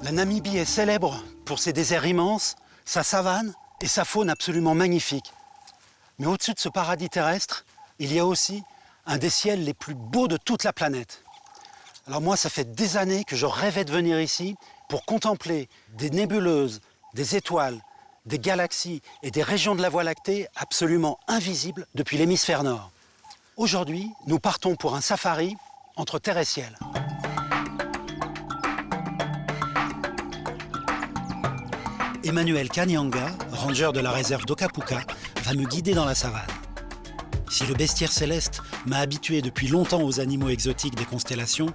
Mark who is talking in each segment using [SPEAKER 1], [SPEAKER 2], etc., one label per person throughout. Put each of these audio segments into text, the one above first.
[SPEAKER 1] La Namibie est célèbre pour ses déserts immenses, sa savane et sa faune absolument magnifique. Mais au-dessus de ce paradis terrestre, il y a aussi un des ciels les plus beaux de toute la planète. Alors moi, ça fait des années que je rêvais de venir ici pour contempler des nébuleuses, des étoiles, des galaxies et des régions de la Voie lactée absolument invisibles depuis l'hémisphère nord. Aujourd'hui, nous partons pour un safari entre terre et ciel. Emmanuel Kanyanga, ranger de la réserve d'Okapuka, va me guider dans la savane. Si le bestiaire céleste m'a habitué depuis longtemps aux animaux exotiques des constellations,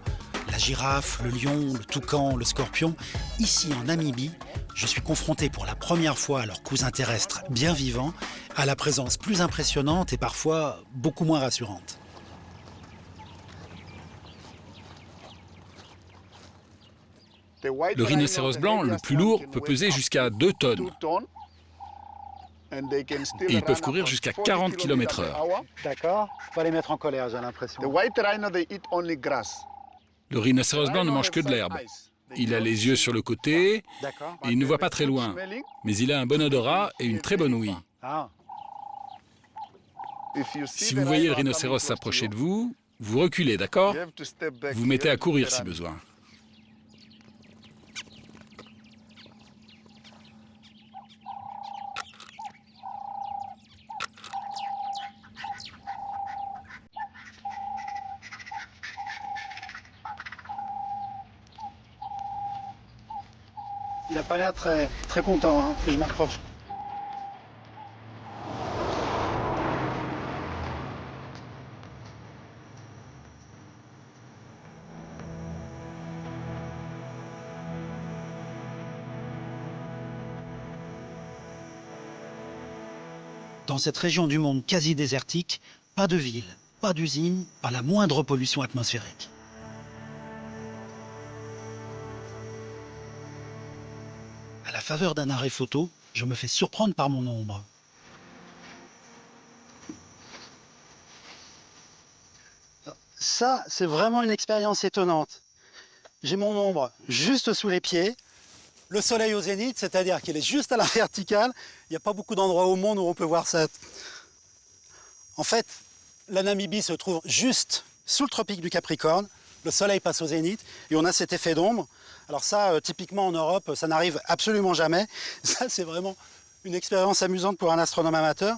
[SPEAKER 1] la girafe, le lion, le toucan, le scorpion, ici en Namibie, je suis confronté pour la première fois à leurs cousins terrestres bien vivants, à la présence plus impressionnante et parfois beaucoup moins rassurante.
[SPEAKER 2] Le rhinocéros blanc, le plus lourd, peut peser jusqu'à 2 tonnes. Et ils peuvent courir jusqu'à 40 km/h.
[SPEAKER 1] D'accord, faut pas les mettre en colère, j'ai l'impression.
[SPEAKER 2] Le rhinocéros blanc ne mange que de l'herbe. Il a les yeux sur le côté et il ne voit pas très loin. Mais il a un bon odorat et une très bonne ouïe.
[SPEAKER 1] Ah.
[SPEAKER 2] Si vous voyez le rhinocéros s'approcher de vous, vous reculez, d'accord? Vous vous mettez à courir si besoin.
[SPEAKER 1] Il n'a pas l'air très content, hein, que je m'approche. Dans cette région du monde quasi désertique, pas de ville, pas d'usine, pas la moindre pollution atmosphérique. À la faveur d'un arrêt photo, je me fais surprendre par mon ombre. Ça, c'est vraiment une expérience étonnante. J'ai mon ombre juste sous les pieds, le soleil au zénith, c'est-à-dire qu'il est juste à la verticale. Il n'y a pas beaucoup d'endroits au monde où on peut voir ça. En fait, la Namibie se trouve juste sous le tropique du Capricorne. Le soleil passe au zénith et on a cet effet d'ombre. Alors ça, typiquement en Europe, ça n'arrive absolument jamais. Ça, c'est vraiment une expérience amusante pour un astronome amateur.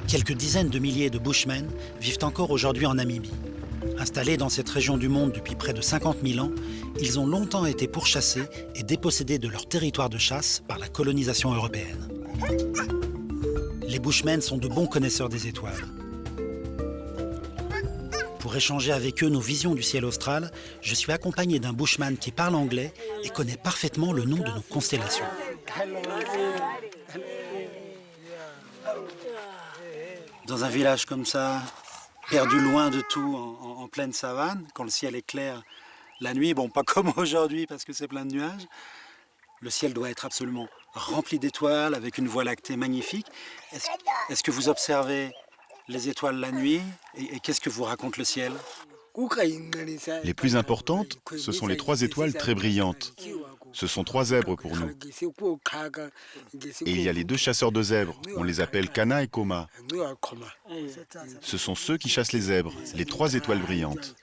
[SPEAKER 1] Quelques dizaines de milliers de Bushmen vivent encore aujourd'hui en Namibie. Installés dans cette région du monde depuis près de 50 000 ans, ils ont longtemps été pourchassés et dépossédés de leur territoire de chasse par la colonisation européenne. Les Bushmen sont de bons connaisseurs des étoiles. Pour échanger avec eux nos visions du ciel austral, je suis accompagné d'un Bushman qui parle anglais et connaît parfaitement le nom de nos constellations. Dans un village comme ça, perdu loin de tout, en pleine savane, quand le ciel est clair la nuit, bon, pas comme aujourd'hui parce que c'est plein de nuages, le ciel doit être absolument rempli d'étoiles, avec une voie lactée magnifique. Est-ce que vous observez les étoiles la nuit et qu'est-ce que vous raconte le ciel?
[SPEAKER 3] Les plus importantes, ce sont les 3 étoiles très brillantes. Ce sont 3 zèbres pour nous. Et il y a les 2 chasseurs de zèbres, on les appelle Kana et Koma. Ce sont ceux qui chassent les zèbres, les 3 étoiles brillantes.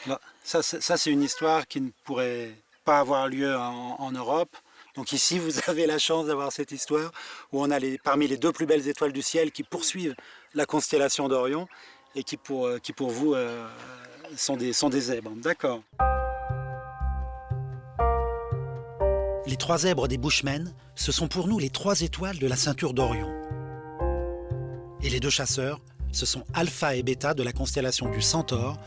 [SPEAKER 1] Non, ça c'est une histoire qui ne pourrait pas avoir lieu en Europe. Donc ici, vous avez la chance d'avoir cette histoire où on a parmi les 2 plus belles étoiles du ciel qui poursuivent la constellation d'Orion et qui pour vous sont des zèbres. D'accord. Les 3 zèbres des Bushmen, ce sont pour nous les 3 étoiles de la ceinture d'Orion. Et les 2 chasseurs, ce sont Alpha et Beta de la constellation du Centaure,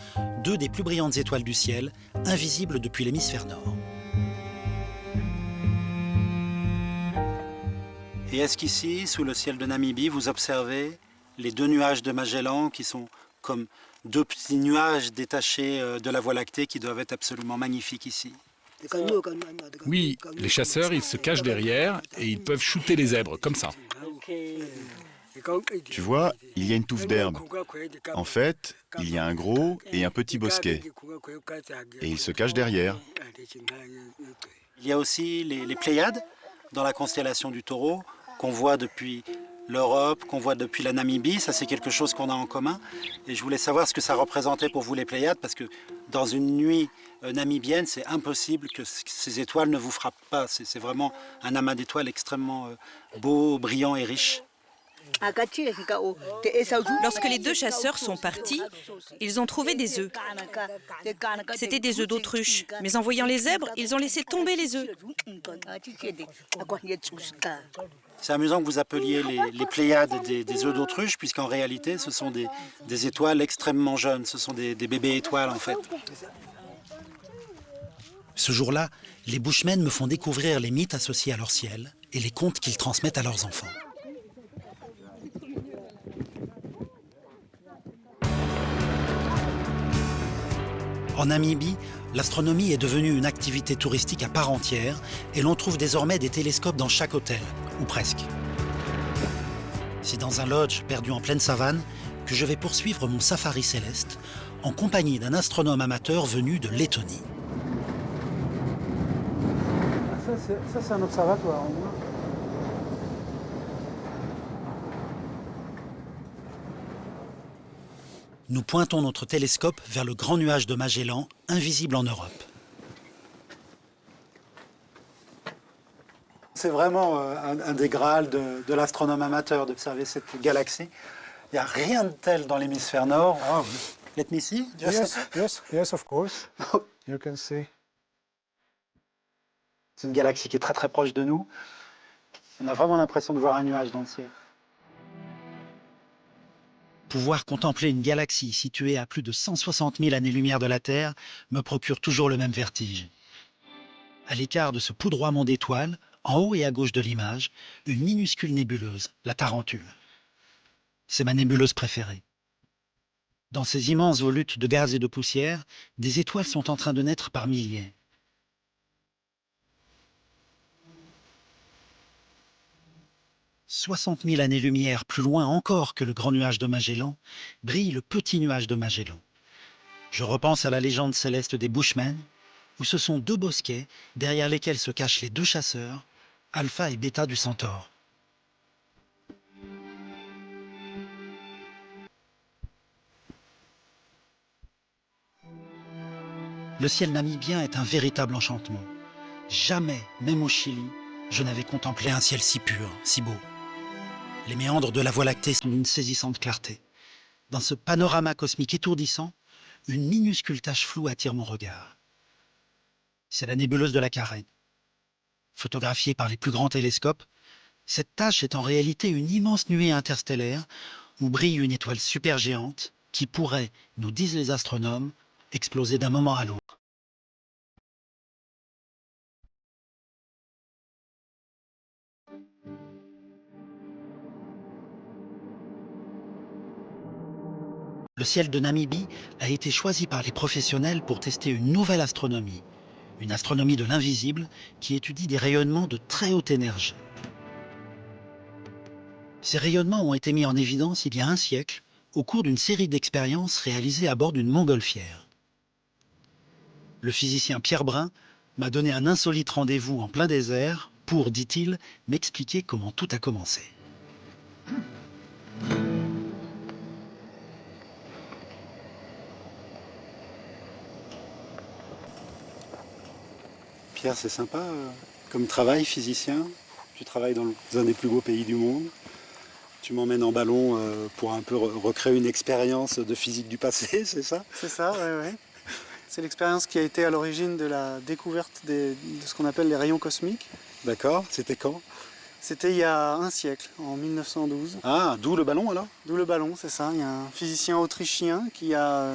[SPEAKER 1] 2 des plus brillantes étoiles du ciel, invisibles depuis l'hémisphère nord. Et est-ce qu'ici, sous le ciel de Namibie, vous observez les 2 nuages de Magellan qui sont comme 2 petits nuages détachés de la Voie lactée qui doivent être absolument magnifiques ici?
[SPEAKER 2] Oui, les chasseurs, ils se cachent derrière et ils peuvent shooter les zèbres, comme ça.
[SPEAKER 3] Tu vois, il y a une touffe d'herbe. En fait, il y a un gros et un petit bosquet. Et ils se cachent derrière.
[SPEAKER 1] Il y a aussi les Pléiades dans la constellation du Taureau qu'on voit depuis l'Europe, qu'on voit depuis la Namibie. Ça, c'est quelque chose qu'on a en commun. Et je voulais savoir ce que ça représentait pour vous, les Pléiades, parce que dans une nuit namibienne, c'est impossible que ces étoiles ne vous frappent pas. C'est vraiment un amas d'étoiles extrêmement beau, brillant et riche.
[SPEAKER 4] Lorsque les deux chasseurs sont partis, ils ont trouvé des œufs. C'était des œufs d'autruche, mais en voyant les zèbres, ils ont laissé tomber les œufs.
[SPEAKER 1] C'est amusant que vous appeliez les Pléiades des œufs d'autruche, puisqu'en réalité, ce sont des étoiles extrêmement jeunes. Ce sont des bébés étoiles, en fait.
[SPEAKER 5] Ce jour-là, les Bushmen me font découvrir les mythes associés à leur ciel et les contes qu'ils transmettent à leurs enfants. En Namibie, l'astronomie est devenue une activité touristique à part entière et l'on trouve désormais des télescopes dans chaque hôtel, ou presque. C'est dans un lodge perdu en pleine savane que je vais poursuivre mon safari céleste en compagnie d'un astronome amateur venu de Lettonie.
[SPEAKER 1] Ça c'est un observatoire.
[SPEAKER 5] Nous pointons notre télescope vers le grand nuage de Magellan, invisible en Europe.
[SPEAKER 1] C'est vraiment un des grâles de l'astronome amateur d'observer cette galaxie. Il n'y a rien de tel dans l'hémisphère nord. Oh, let me see.
[SPEAKER 6] Yes, of course. You can see.
[SPEAKER 1] C'est une galaxie qui est très très proche de nous. On a vraiment l'impression de voir un nuage dans le ciel.
[SPEAKER 5] Pouvoir contempler une galaxie située à plus de 160 000 années-lumière de la Terre me procure toujours le même vertige. À l'écart de ce poudroiement d'étoiles, en haut et à gauche de l'image, une minuscule nébuleuse, la Tarentule. C'est ma nébuleuse préférée. Dans ces immenses volutes de gaz et de poussière, des étoiles sont en train de naître par milliers. « 60 000 années-lumière plus loin encore que le grand nuage de Magellan, brille le petit nuage de Magellan. Je repense à la légende céleste des Bushmen, où ce sont deux bosquets derrière lesquels se cachent les deux chasseurs, Alpha et Beta du Centaure. Le ciel namibien est un véritable enchantement. Jamais, même au Chili, je n'avais contemplé un ciel si pur, si beau. Les méandres de la Voie lactée sont d'une saisissante clarté. Dans ce panorama cosmique étourdissant, une minuscule tache floue attire mon regard. C'est la nébuleuse de la Carène. Photographiée par les plus grands télescopes, cette tache est en réalité une immense nuée interstellaire où brille une étoile supergéante qui pourrait, nous disent les astronomes, exploser d'un moment à l'autre. Le ciel de Namibie a été choisi par les professionnels pour tester une nouvelle astronomie, une astronomie de l'invisible qui étudie des rayonnements de très haute énergie. Ces rayonnements ont été mis en évidence il y a un siècle au cours d'une série d'expériences réalisées à bord d'une montgolfière. Le physicien Pierre Brun m'a donné un insolite rendez-vous en plein désert pour, dit-il, m'expliquer comment tout a commencé.
[SPEAKER 1] Pierre, c'est sympa comme travail, physicien. Tu travailles dans un des plus beaux pays du monde. Tu m'emmènes en ballon pour un peu recréer une expérience de physique du passé, c'est ça?
[SPEAKER 6] C'est ça, oui. C'est l'expérience qui a été à l'origine de la découverte de ce qu'on appelle les rayons cosmiques.
[SPEAKER 1] D'accord, c'était quand?
[SPEAKER 6] C'était il y a un siècle, en 1912.
[SPEAKER 1] Ah, d'où le ballon alors?
[SPEAKER 6] D'où le ballon, c'est ça. Il y a un physicien autrichien qui a,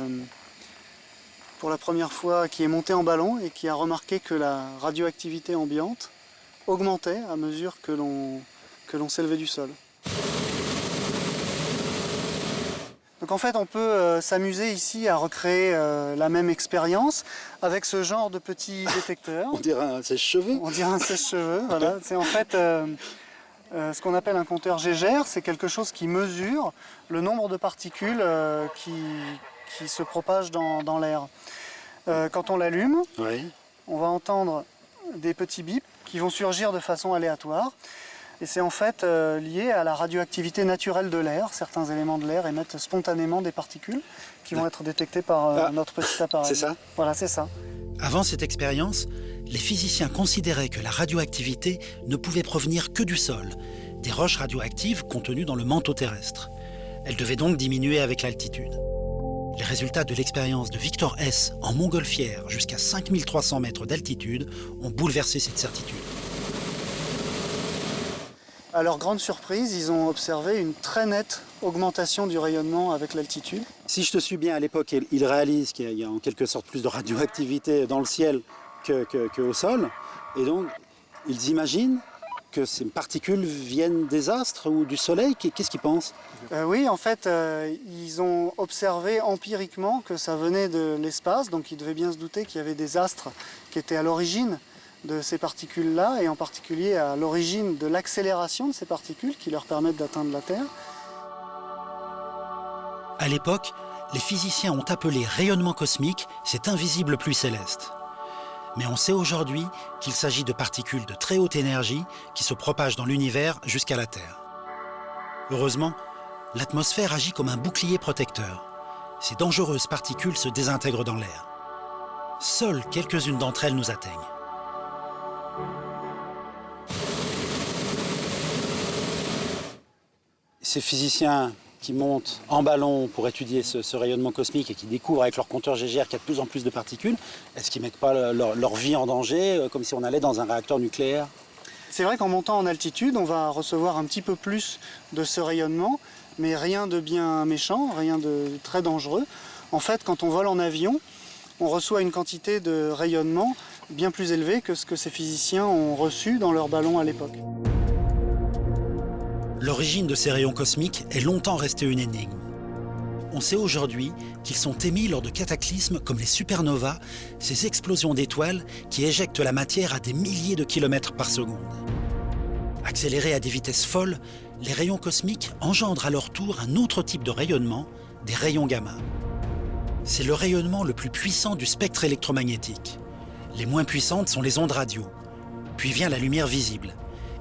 [SPEAKER 6] pour la première fois, qui est monté en ballon et qui a remarqué que la radioactivité ambiante augmentait à mesure que l'on s'élevait du sol. Donc en fait, on peut s'amuser ici à recréer la même expérience avec ce genre de petits détecteurs.
[SPEAKER 1] On dirait un sèche-cheveux.
[SPEAKER 6] On dirait un sèche-cheveux, voilà. C'est en fait ce qu'on appelle un compteur Geiger, c'est quelque chose qui mesure le nombre de particules qui se propagent dans l'air. Quand on l'allume,
[SPEAKER 1] Oui.
[SPEAKER 6] on va entendre des petits bips qui vont surgir de façon aléatoire. Et c'est en fait lié à la radioactivité naturelle de l'air. Certains éléments de l'air émettent spontanément des particules qui vont être détectées par notre petit appareil.
[SPEAKER 1] C'est ça?
[SPEAKER 6] Voilà, c'est ça.
[SPEAKER 5] Avant cette expérience, les physiciens considéraient que la radioactivité ne pouvait provenir que du sol, des roches radioactives contenues dans le manteau terrestre. Elle devait donc diminuer avec l'altitude. Les résultats de l'expérience de Victor Hess en montgolfière jusqu'à 5300 mètres d'altitude ont bouleversé cette certitude.
[SPEAKER 6] À leur grande surprise, ils ont observé une très nette augmentation du rayonnement avec l'altitude.
[SPEAKER 1] Si je te suis bien, à l'époque, ils réalisent qu'il y a en quelque sorte plus de radioactivité dans le ciel qu'au sol. Et donc, ils imaginent que ces particules viennent des astres ou du soleil. Qu'est-ce qu'ils pensent?
[SPEAKER 6] Oui, en fait, ils ont observé empiriquement que ça venait de l'espace. Donc, ils devaient bien se douter qu'il y avait des astres qui étaient à l'origine de ces particules-là, et en particulier à l'origine de l'accélération de ces particules qui leur permettent d'atteindre la Terre.
[SPEAKER 5] À l'époque, les physiciens ont appelé rayonnement cosmique cet invisible pluie céleste. Mais on sait aujourd'hui qu'il s'agit de particules de très haute énergie qui se propagent dans l'univers jusqu'à la Terre. Heureusement, l'atmosphère agit comme un bouclier protecteur. Ces dangereuses particules se désintègrent dans l'air. Seules quelques-unes d'entre elles nous atteignent.
[SPEAKER 1] Ces physiciens qui montent en ballon pour étudier ce rayonnement cosmique et qui découvrent avec leur compteur Geiger qu'il y a de plus en plus de particules, est-ce qu'ils ne mettent pas leur vie en danger, comme si on allait dans un réacteur nucléaire?
[SPEAKER 6] C'est vrai qu'en montant en altitude, on va recevoir un petit peu plus de ce rayonnement, mais rien de bien méchant, rien de très dangereux. En fait, quand on vole en avion, on reçoit une quantité de rayonnement bien plus élevée que ce que ces physiciens ont reçu dans leur ballon à l'époque.
[SPEAKER 5] L'origine de ces rayons cosmiques est longtemps restée une énigme. On sait aujourd'hui qu'ils sont émis lors de cataclysmes comme les supernovas, ces explosions d'étoiles qui éjectent la matière à des milliers de kilomètres par seconde. Accélérés à des vitesses folles, les rayons cosmiques engendrent à leur tour un autre type de rayonnement, des rayons gamma. C'est le rayonnement le plus puissant du spectre électromagnétique. Les moins puissantes sont les ondes radio. Puis vient la lumière visible.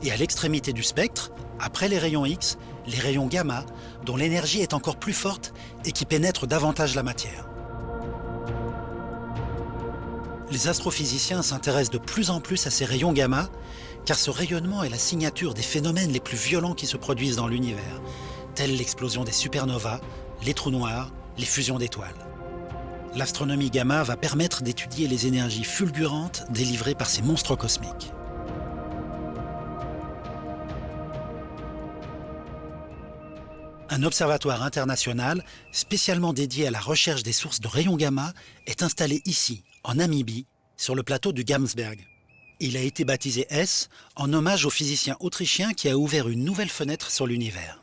[SPEAKER 5] Et à l'extrémité du spectre, après les rayons X, les rayons gamma, dont l'énergie est encore plus forte et qui pénètrent davantage la matière. Les astrophysiciens s'intéressent de plus en plus à ces rayons gamma, car ce rayonnement est la signature des phénomènes les plus violents qui se produisent dans l'univers, tels l'explosion des supernovas, les trous noirs, les fusions d'étoiles. L'astronomie gamma va permettre d'étudier les énergies fulgurantes délivrées par ces monstres cosmiques. Un observatoire international, spécialement dédié à la recherche des sources de rayons gamma, est installé ici, en Namibie, sur le plateau du Gamsberg. Il a été baptisé Hess en hommage au physicien autrichien qui a ouvert une nouvelle fenêtre sur l'univers.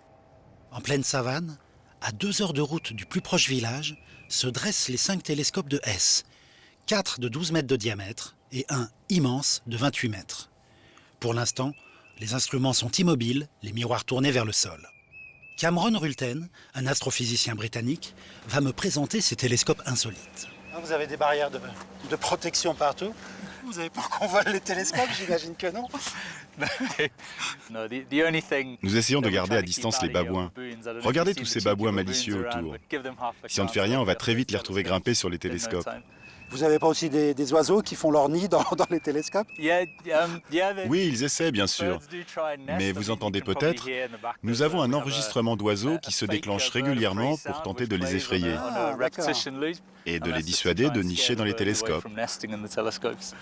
[SPEAKER 5] En pleine savane, à 2 heures de route du plus proche village, se dressent les 5 télescopes de Hess, 4 de 12 mètres de diamètre et un immense de 28 mètres. Pour l'instant, les instruments sont immobiles, les miroirs tournés vers le sol. Cameron Rulten, un astrophysicien britannique, va me présenter ces télescopes insolites.
[SPEAKER 1] Vous avez des barrières de protection partout. Vous avez peur qu'on vole les télescopes? J'imagine que non.
[SPEAKER 3] Nous essayons de garder à distance les babouins. Regardez tous ces babouins malicieux autour. Si on ne fait rien, on va très vite les retrouver grimpés sur les télescopes.
[SPEAKER 1] Vous n'avez pas aussi des oiseaux qui font leur nid dans les télescopes?
[SPEAKER 3] Oui, ils essaient bien sûr. Mais vous entendez peut-être, nous avons un enregistrement d'oiseaux qui se déclenche régulièrement pour tenter de les effrayer et de les dissuader de nicher dans les télescopes.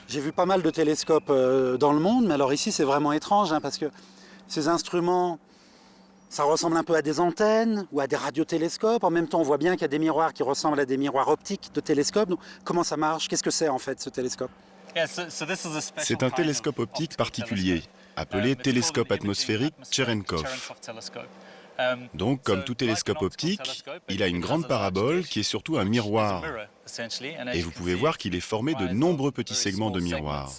[SPEAKER 1] J'ai vu pas mal de télescopes dans le monde, mais alors ici c'est vraiment étrange parce que ces instruments, ça ressemble un peu à des antennes ou à des radiotélescopes. En même temps, on voit bien qu'il y a des miroirs qui ressemblent à des miroirs optiques de télescopes. Donc, comment ça marche? Qu'est-ce que c'est en fait ce télescope?
[SPEAKER 3] C'est un télescope optique particulier, appelé télescope atmosphérique Cherenkov. Donc, comme tout télescope optique, il a une grande parabole qui est surtout un miroir. Et vous pouvez voir qu'il est formé de nombreux petits segments de miroirs.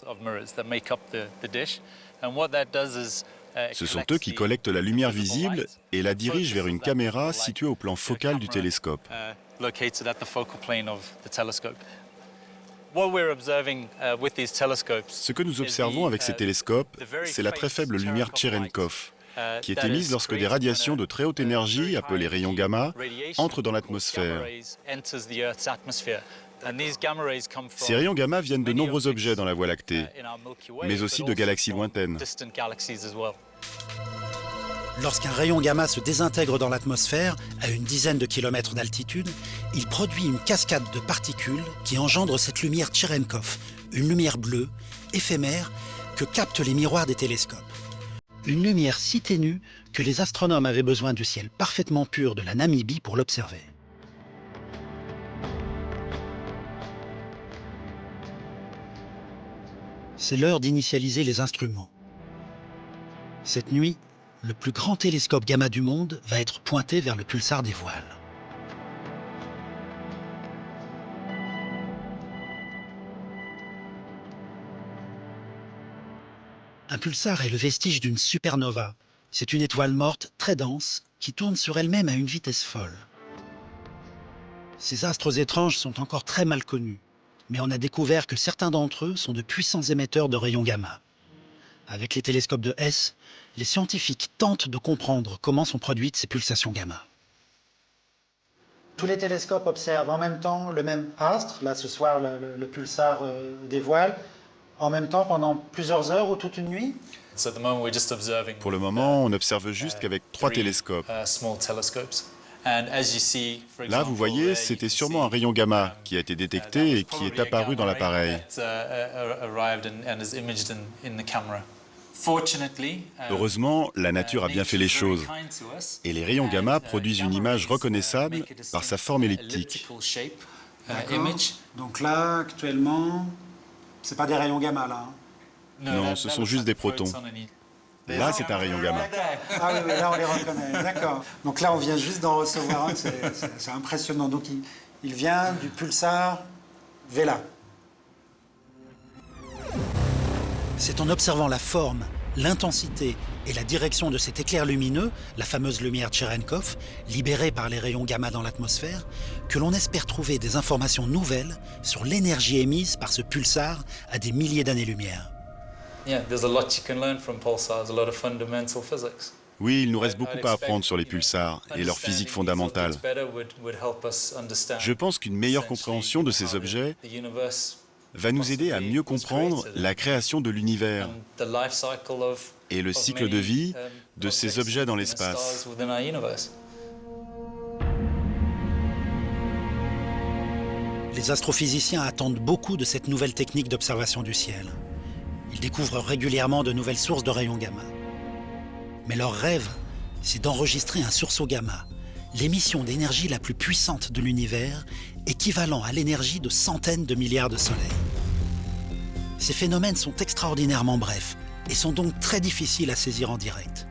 [SPEAKER 3] Ce sont eux qui collectent la lumière visible et la dirigent vers une caméra située au plan focal du télescope. Ce que nous observons avec ces télescopes, c'est la très faible lumière Cherenkov, qui est émise lorsque des radiations de très haute énergie, appelées rayons gamma, entrent dans l'atmosphère. Ces rayons gamma viennent de nombreux objets dans la Voie lactée, mais aussi de galaxies lointaines.
[SPEAKER 5] Lorsqu'un rayon gamma se désintègre dans l'atmosphère, à une dizaine de kilomètres d'altitude, il produit une cascade de particules qui engendre cette lumière Cherenkov, une lumière bleue, éphémère, que captent les miroirs des télescopes. Une lumière si ténue que les astronomes avaient besoin du ciel parfaitement pur de la Namibie pour l'observer. C'est l'heure d'initialiser les instruments. Cette nuit, le plus grand télescope gamma du monde va être pointé vers le pulsar des voiles. Un pulsar est le vestige d'une supernova. C'est une étoile morte très dense qui tourne sur elle-même à une vitesse folle. Ces astres étranges sont encore très mal connus, mais on a découvert que certains d'entre eux sont de puissants émetteurs de rayons gamma. Avec les télescopes de Hess, les scientifiques tentent de comprendre comment sont produites ces pulsations gamma. Tous les télescopes observent en même temps le même astre, là ce soir le pulsar des voiles, en même temps pendant plusieurs heures ou toute une nuit.
[SPEAKER 3] Pour le moment, on n'observe juste qu'avec 3 télescopes. Là, vous voyez, c'était sûrement un rayon gamma qui a été détecté et qui est apparu dans l'appareil. Heureusement, la nature a bien fait les choses. Et les rayons gamma produisent une image reconnaissable par sa forme elliptique.
[SPEAKER 5] Donc là, actuellement, c'est pas des rayons gamma là.
[SPEAKER 3] Non, ce sont juste des protons. Là, c'est un rayon gamma.
[SPEAKER 5] Ah oui, là on les reconnaît, d'accord. Donc là, on vient juste d'en recevoir un, c'est impressionnant. Donc il vient du pulsar Vela. C'est en observant la forme, l'intensité et la direction de cet éclair lumineux, la fameuse lumière Cherenkov, libérée par les rayons gamma dans l'atmosphère, que l'on espère trouver des informations nouvelles sur l'énergie émise par ce pulsar à des milliers d'années-lumière.
[SPEAKER 3] Oui, il nous reste beaucoup à apprendre sur les pulsars et leur physique fondamentale. Je pense qu'une meilleure compréhension de ces objets va nous aider à mieux comprendre la création de l'univers et le cycle de vie de ces objets dans l'espace.
[SPEAKER 5] Les astrophysiciens attendent beaucoup de cette nouvelle technique d'observation du ciel. Ils découvrent régulièrement de nouvelles sources de rayons gamma. Mais leur rêve, c'est d'enregistrer un sursaut gamma, l'émission d'énergie la plus puissante de l'univers, équivalent à l'énergie de centaines de milliards de soleils. Ces phénomènes sont extraordinairement brefs et sont donc très difficiles à saisir en direct.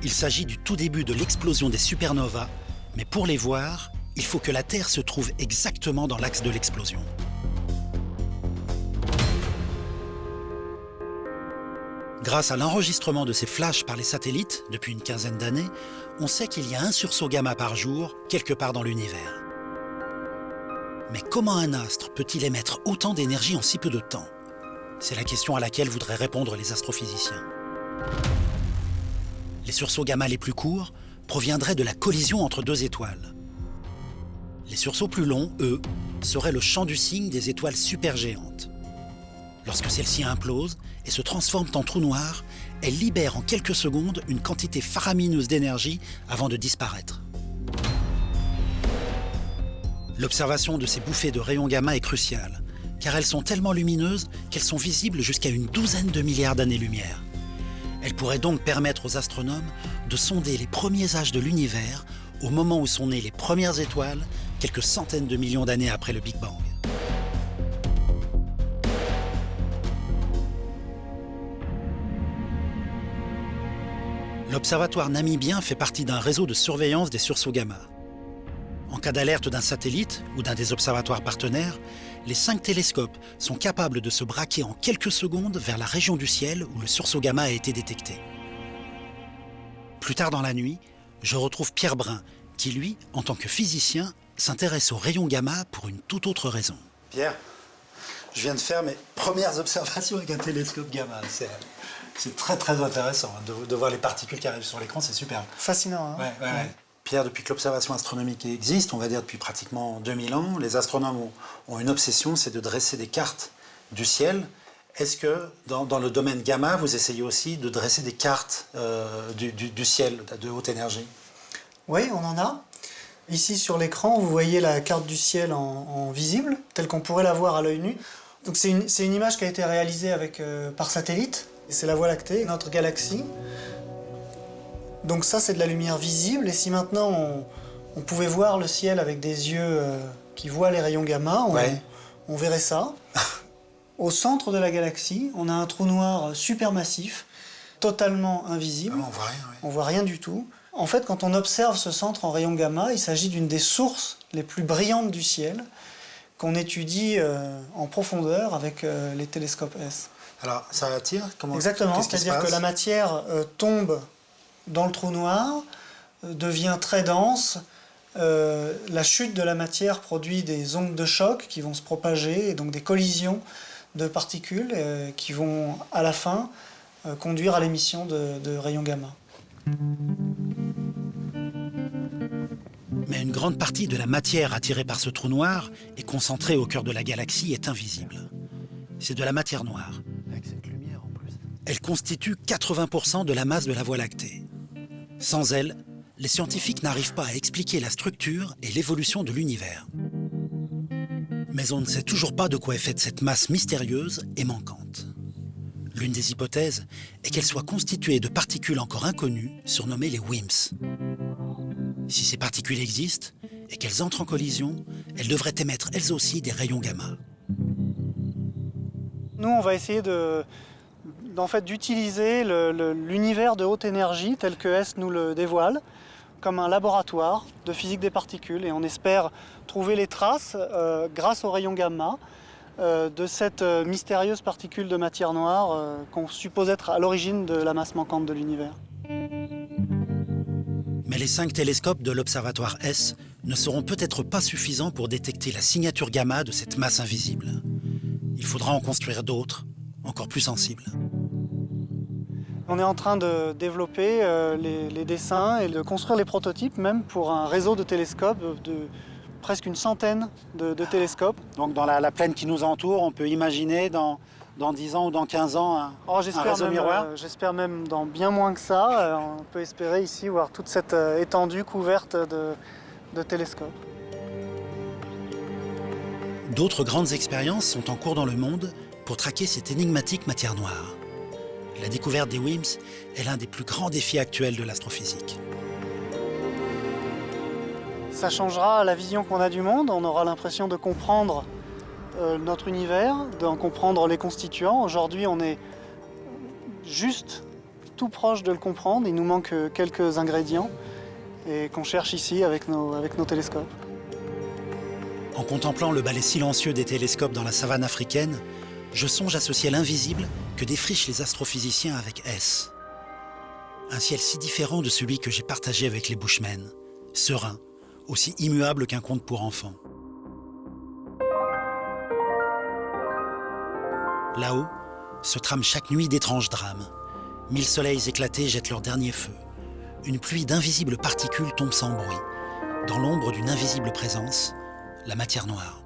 [SPEAKER 5] Il s'agit du tout début de l'explosion des supernovas, mais pour les voir, il faut que la Terre se trouve exactement dans l'axe de l'explosion. Grâce à l'enregistrement de ces flashs par les satellites depuis une quinzaine d'années, on sait qu'il y a un sursaut gamma par jour, quelque part dans l'univers. Mais comment un astre peut-il émettre autant d'énergie en si peu de temps? C'est la question à laquelle voudraient répondre les astrophysiciens. Les sursauts gamma les plus courts proviendraient de la collision entre deux étoiles. Les sursauts plus longs, eux, seraient le champ du signe des étoiles supergéantes. Lorsque celles-ci implosent et se transforment en trous noirs, elles libèrent en quelques secondes une quantité faramineuse d'énergie avant de disparaître. L'observation de ces bouffées de rayons gamma est cruciale, car elles sont tellement lumineuses qu'elles sont visibles jusqu'à une douzaine de milliards d'années-lumière. Elles pourraient donc permettre aux astronomes de sonder les premiers âges de l'univers au moment où sont nées les premières étoiles, quelques centaines de millions d'années après le Big Bang. L'observatoire namibien fait partie d'un réseau de surveillance des sursauts gamma. En cas d'alerte d'un satellite ou d'un des observatoires partenaires, les 5 télescopes sont capables de se braquer en quelques secondes vers la région du ciel où le sursaut gamma a été détecté. Plus tard dans la nuit, je retrouve Pierre Brun, qui lui, en tant que physicien, s'intéresse aux rayons gamma pour une toute autre raison.
[SPEAKER 1] Pierre, je viens de faire mes premières observations avec un télescope gamma. C'est très très intéressant de voir les particules qui arrivent sur l'écran, c'est super.
[SPEAKER 6] Fascinant, hein?
[SPEAKER 1] Ouais. Pierre, depuis que l'observation astronomique existe, on va dire depuis pratiquement 2000 ans, les astronomes ont une obsession, c'est de dresser des cartes du ciel. Est-ce que dans le domaine gamma, vous essayez aussi de dresser des cartes du ciel de haute énergie?
[SPEAKER 6] Oui, on en a. Ici sur l'écran, vous voyez la carte du ciel en visible, telle qu'on pourrait la voir à l'œil nu. Donc c'est une image qui a été réalisée par satellite. C'est la Voie lactée, notre galaxie. Donc ça, c'est de la lumière visible. Et si maintenant on pouvait voir le ciel avec des yeux qui voient les rayons gamma, on verrait ça. Au centre de la galaxie, on a un trou noir supermassif, totalement invisible.
[SPEAKER 1] On voit rien, ouais.
[SPEAKER 6] On voit rien du tout. En fait, quand on observe ce centre en rayons gamma, il s'agit d'une des sources les plus brillantes du ciel qu'on étudie en profondeur avec les télescopes S.
[SPEAKER 1] Alors, ça attire?
[SPEAKER 6] Exactement, c'est-à-dire que la matière tombe dans le trou noir, devient très dense. La chute de la matière produit des ondes de choc qui vont se propager, et donc des collisions de particules qui vont, à la fin, conduire à l'émission de rayons gamma.
[SPEAKER 5] Mais une grande partie de la matière attirée par ce trou noir et concentrée au cœur de la galaxie est invisible. C'est de la matière noire.
[SPEAKER 1] Avec cette lumière en plus.
[SPEAKER 5] Elle constitue 80% de la masse de la Voie lactée. Sans elle, les scientifiques n'arrivent pas à expliquer la structure et l'évolution de l'univers. Mais on ne sait toujours pas de quoi est faite cette masse mystérieuse et manquante. L'une des hypothèses est qu'elle soit constituée de particules encore inconnues, surnommées les WIMPs. Si ces particules existent et qu'elles entrent en collision, elles devraient émettre elles aussi des rayons gamma.
[SPEAKER 6] Nous, on va essayer d'utiliser l'univers de haute énergie tel que S nous le dévoile comme un laboratoire de physique des particules, et on espère trouver les traces, grâce aux rayons gamma, de cette mystérieuse particule de matière noire qu'on suppose être à l'origine de la masse manquante de l'univers.
[SPEAKER 5] Mais les 5 télescopes de l'observatoire S ne seront peut-être pas suffisants pour détecter la signature gamma de cette masse invisible. Il faudra en construire d'autres, encore plus sensibles.
[SPEAKER 6] On est en train de développer les dessins et de construire les prototypes même pour un réseau de télescopes, de presque une centaine de télescopes.
[SPEAKER 1] Donc dans la plaine qui nous entoure, on peut imaginer dans 10 ans ou dans 15 ans un réseau miroir?
[SPEAKER 6] J'espère même dans bien moins que ça. On peut espérer ici voir toute cette étendue couverte de télescopes.
[SPEAKER 5] D'autres grandes expériences sont en cours dans le monde pour traquer cette énigmatique matière noire. La découverte des WIMPs est l'un des plus grands défis actuels de l'astrophysique.
[SPEAKER 6] Ça changera la vision qu'on a du monde. On aura l'impression de comprendre notre univers, d'en comprendre les constituants. Aujourd'hui, on est juste tout proche de le comprendre. Il nous manque quelques ingrédients et qu'on cherche ici avec nos télescopes.
[SPEAKER 5] En contemplant le balai silencieux des télescopes dans la savane africaine, je songe associer l'invisible que défrichent les astrophysiciens avec S. Un ciel si différent de celui que j'ai partagé avec les Bushmen, serein, aussi immuable qu'un conte pour enfants. Là-haut, se trament chaque nuit d'étranges drames. 1000 soleils éclatés jettent leur dernier feu. Une pluie d'invisibles particules tombe sans bruit, dans l'ombre d'une invisible présence, la matière noire.